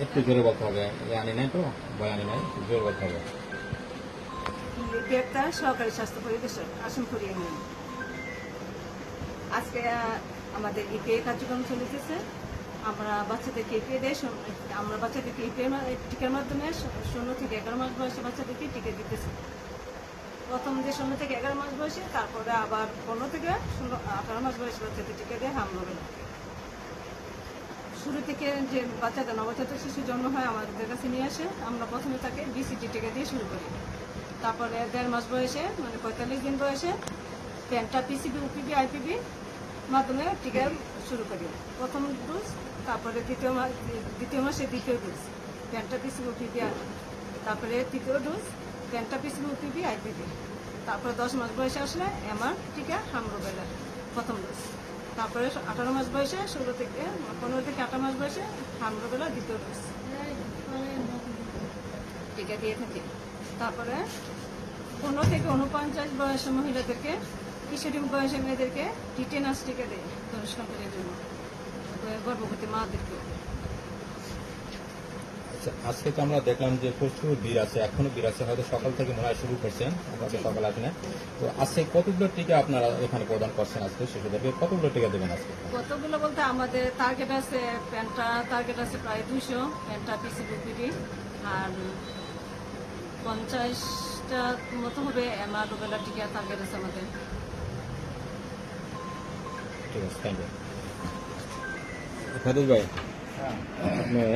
একটু জোরে বলতে হবে, আনি নাই তো, ভয় আনি নাই, জোরে বলতে হবে। একটা সহকারী স্বাস্থ্য পরিদর্শক আসমপুর ইউনিয়ন। আজকে আমাদের ইপিএ কার্যক্রম চলিতেছে। আমরা বাচ্চাদেরকে ইপিএ দেয়, আমরা বাচ্চাদেরকে ইপিএ টিকার মাধ্যমে 0 থেকে 11 মাস বয়সে বাচ্চাদেরকে টিকা দিতেছি। প্রথম যে 0 থেকে 11 মাস বয়সে, তারপরে আবার 15 থেকে 18 মাস বয়সে বাচ্চাদের টিকা দেয় হামরুবেলা। শুরু থেকে যে বাচ্চাদের নবজাতক শিশু জন্ম হয় আমাদের কাছে নিয়ে আসে, আমরা প্রথমে তাকে বিসিজি টিকা দিয়ে শুরু করি। তারপরে 1.5 মাস বয়সে, মানে 45 দিন বয়সে পেন্টা, পিসিবি, উপিবি, আইপিবি মাধ্যমে টিকা শুরু করি প্রথম ডোজ। তারপরে দ্বিতীয় মাসে দ্বিতীয় ডোজ পেন্টা, পিসিবি, উপিবি। তারপরে তৃতীয় ডোজ পেন্টা, পিসিবি, উপিবি, আইপিবি। তারপরে 10 মাস বয়সে আসলে এমআর টিকা হামরুবেলা প্রথম ডোজ। তারপরে 18 মাস বয়সে 15 থেকে 18 মাস বয়সে হামরুবেলা দ্বিতীয় ডোজ টিকা দিয়ে থাকি। তারপরে 15 থেকে 49 বয়সের মহিলাদেরকে, কিশোরী বয়সের মেয়েদেরকে টিটেনাস টিকা দেয় ধনুষ্কান্তের জন্য, গর্ভবতী মাদেরকে। আচ্ছা, আজকে তো আমরা দেখলাম যে প্রচুর ভিড় আছে, এখনো ভিড় আছে, হয়তো সকাল থেকে মনে হয় শুরু করছেন, আমাকে সকাল আসেন। তো আজকে কতগুলো টিকা আপনারা এখানে প্রদান করছেন? আজকে শিশুদেরকে কতগুলো টিকা দেবেন আজকে? কতগুলো বলতে আমাদের টার্গেট আছে, পেন্টা টার্গেট আছে প্রায় 200 পেন্টা, পিসিবি, পিবি, আর 50টা মতো হবে এমআর রুবেলা টিকা টার্গেট আছে আমাদের। ঠিক আছে, থ্যাংক ইউ। ফাদুল ভাই, আপনি